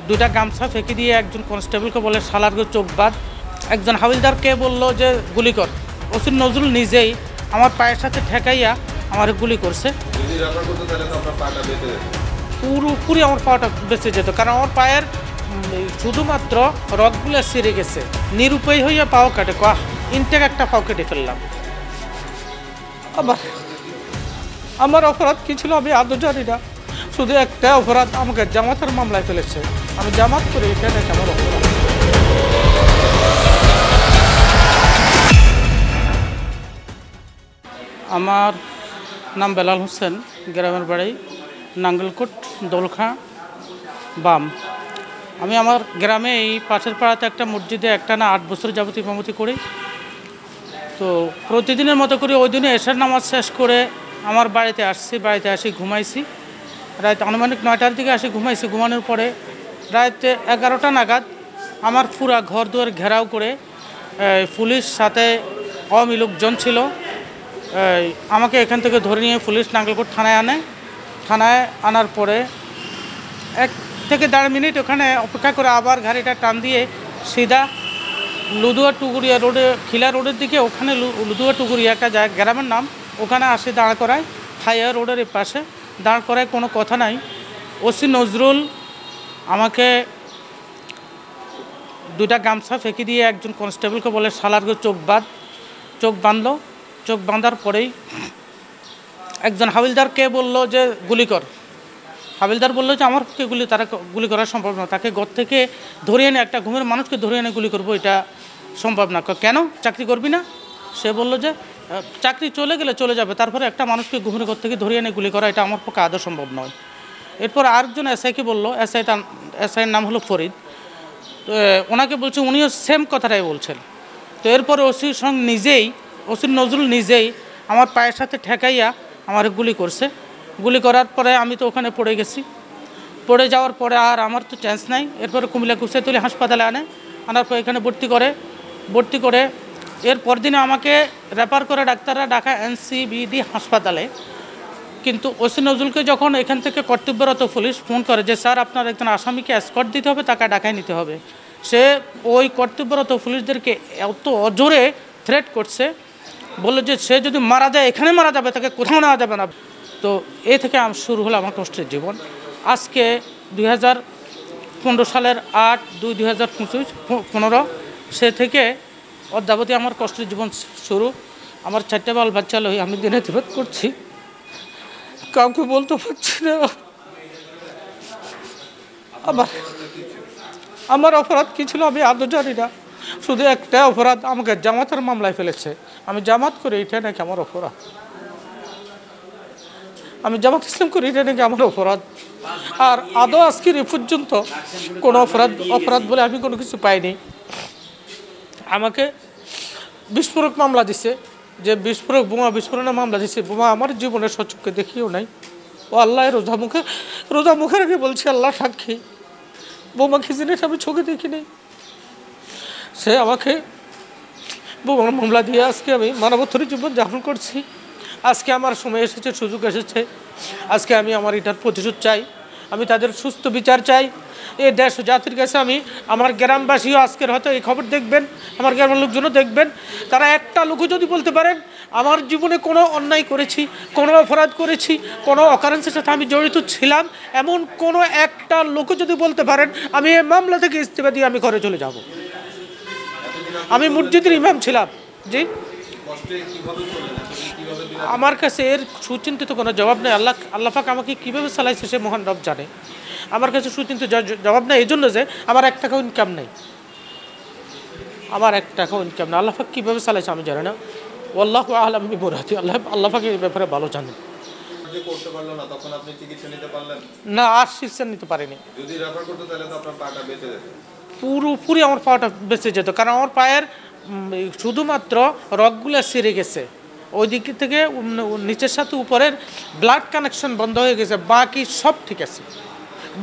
দুইটা গামছা ফেঁকে দিয়ে একজন কনস্টেবলকে বলে শালার চোখ বাঁধ। একজন হাবিলদারকে বলল যে গুলি কর। ওসি নজরুল নিজেই আমার পায়ের সাথে ঠেকাইয়া আমার গুলি করছে। পুরোপুরি আমার পাটা বেঁচে যেত, কারণ আমার পায়ের শুধুমাত্র রগগুলো ছিঁড়ে গেছে। নিরুপায় হইয়া পাও কাটে ইনটেক একটা পাও কেটে ফেললাম। আবার আমার অপরাধ কী ছিল আমি আদৌ জানি না। শুধু একটা অপরাধ, আমাকে জামাতের মামলায় ফেলেছে। আমি জামাত করে এটা নাকি আমার অপরাধ। আমার নাম বেলাল হোসেন, গ্রামের বাড়ি নাঙ্গলকোট, দোলখা বাম। আমি আমার গ্রামে এই পাশের পাড়াতে একটা মসজিদে না 8 বছর যাবত ইমামতি করি। তো প্রতিদিনের মতো করে ওই দিনে এশার নামাজ শেষ করে আমার বাড়িতে আসি ঘুমাইছি। রাত আনুমানিক 9টার দিকে আসি ঘুমাইছি। ঘুমানোর পরে রাত 11টা নাগাদ আমার পুরা ঘর দুয়ার ঘেরাও করে পুলিশ সাথে আওয়ামী লোকজন ছিল, আমাকে এখান থেকে ধরে নিয়ে পুলিশ নাঙ্গলকোট থানায় আনে। থানায় আনার পরে 1 থেকে 1.5 মিনিট ওখানে অপেক্ষা করে আবার গাড়িটা টান দিয়ে সিধা লুদুয়া টুগুরিয়া রোডে, খিলা রোডের দিকে, ওখানে লুদুয়া টুগুরিয়া একটা জায়গা, গ্রামের নাম, ওখানে আসে দাঁড় করায়। হাইওয়ে রোডের পাশে দাঁড় করায়, কোনো কথা নাই। ওসি নজরুল আমাকে দুইটা গামছা ফেঁকে দিয়ে একজন কনস্টেবলকে বলে শালার চোখ বাঁধ। চোখ বাঁধলো। চোখ বাঁধার পরেই একজন হাবিলদারকে বলল যে গুলি কর। হাবিলদার বললো যে আমার পক্ষে তারা গুলি করা সম্ভব না, তাকে ঘর থেকে ধরিয়ে এনে, একটা ঘুমের মানুষকে ধরিয়ে এনে গুলি করবো এটা সম্ভব না। কেন চাকরি করবি না? সে বলল যে চাকরি চলে গেলে চলে যাবে, তারপরে একটা মানুষকে ঘুমের ঘর থেকে ধরিয়ে এনে গুলি করা এটা আমার পক্ষে আদৌ সম্ভব নয়। এরপর আরেকজন এসআইকে বললো, এসআইয়ের নাম হলো ফরিদ। তো ওনাকে বলছে, উনিও সেম কথাটাই বলছেন। তো এরপরে ওসি নজরুল নিজেই আমার পায়ের সাথে ঠেকাইয়া আমার গুলি করছে। গুলি করার পরে আমি তো ওখানে পড়ে গেছি। পড়ে যাওয়ার পরে আর আমার তো চান্স নাই। এরপরে কুমিল্লা কুশাইতলী হাসপাতালে আনার পর এখানে ভর্তি করে এর পরদিনে আমাকে রেফার করে ডাক্তাররা ঢাকা NCBD হাসপাতালে। কিন্তু ওসি নজরুলকে যখন এখান থেকে কর্তব্যরত পুলিশ ফোন করে যে স্যার আপনার একজন আসামিকে এসকর্ট দিতে হবে, তাকে ঢাকায় নিতে হবে, সে ওই কর্তব্যরত পুলিশদেরকে এত অজোরে থ্রেট করছে, বললো যে সে যদি মারা যায় এখানে মারা যাবে, তাকে কোথাও নেওয়া যাবে না। তো এ থেকে শুরু হলো আমার কষ্টের জীবন। আজকে 2015 সালের 8/2/2015 সে থেকে অদ্যাবধি আমার কষ্টের জীবন শুরু। আমার 4টা বাল বাচ্চা লই আমি দিনে দিবাদ করছি, কাউকে বলতে পারছি না। আমার অপরাধ কী ছিল আমি আদৌ জানি না। শুধু একটা অপরাধ, আমাকে জামাতের মামলায় ফেলেছে। আমি জামাত করে এটা নাকি আমার অপরাধ। আমি জামাত ইসলাম করি এটা নাকি আমার অপরাধ। আর আদৌ আজকের এ পর্যন্ত কোনো অপরাধ বলে আমি কোনো কিছু পাইনি। আমাকে বিস্ফোরক মামলা দিছে, যে বোমা বিস্ফোরণের মামলা দিছে। বোমা আমার জীবনের সচক্ষে দেখিও নাই। ও আল্লাহ রোজা মুখে রেখে বলছি, আল্লাহ সাক্ষী, বোমা কি জিনিস আমি চোখে দেখিনি। সে আমাকে বোমার মামলা দিয়ে আজকে আমি মানবতার জীবন যাপন করছি। আজকে আমার সময় এসেছে, সুযোগ এসেছে। আজকে আমি আমার এটার প্রতিশোধ চাই। আমি তাদের সুস্থ বিচার চাই। এই দেশ ও জাতির কাছে আমি, আমার গ্রামবাসীও আজকের হয়তো এই খবর দেখবেন, আমার গ্রামের লোকজনও দেখবেন, তারা একটা লোকও যদি বলতে পারেন আমার জীবনে কোনো অন্যায় করেছি, কোনো অপরাধ করেছি, কোনো অকারেন্সের সাথে আমি জড়িত ছিলাম, এমন কোনো একটা লোকও যদি বলতে পারেন, আমি এই মামলা থেকে ইস্তিফা দিয়ে আমি ঘরে চলে যাব। আমি মসজিদের ইমাম ছিলাম। জি, আমার কাছে এর সুচিন্তিত কোনো জবাব নেই। আল্লাহ পাক আমাকে কীভাবে চালাইছে সে মহান রব জানে। আমার কাছে সুচিন্তিত জবাব নেই, এই জন্য যে আমার 1 টাকাও ইনকাম নেই। আল্লাহ পাক কীভাবে চালাইছে আমি জানি না। আল্লাহু আ'লাম বিমুরাদি। আল্লাহ পাক এই ব্যাপারে ভালো জানেন। না, আর চিকিৎসা নিতে পারিনি। পুরোপুরি আমার পাটা বেঁচে যেত, কারণ আমার পায়ের শুধুমাত্র রগগুলো ছিঁড়ে গেছে। ওই দিক থেকে নিচের সাথে উপরের ব্লাড কানেকশন বন্ধ হয়ে গেছে। বাকি সব ঠিক আছে,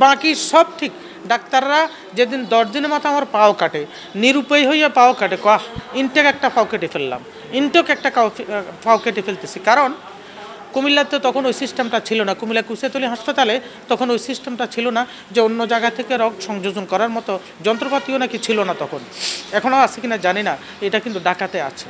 বাকি সব ঠিক। ডাক্তাররা যেদিন 10 দিনের মাথা আমার পাও কাটে, নিরুপায় হইয়া পাও কাটে, ইনটেক একটা পাও কেটে ফেললাম, পাও কেটে ফেলতেছি। কারণ কুমিল্লাতে তখন ওই সিস্টেমটা ছিল না, কুমিল্লা কুশিয়াতলী হাসপাতালে তখন ওই সিস্টেমটা ছিল না যে অন্য জায়গা থেকে রক্ত সংযোজন করার মতো যন্ত্রপাতিও নাকি ছিল না তখন। এখনও আছে কিনা জানি না, এটা কিন্তু ঢাকাতে আছে।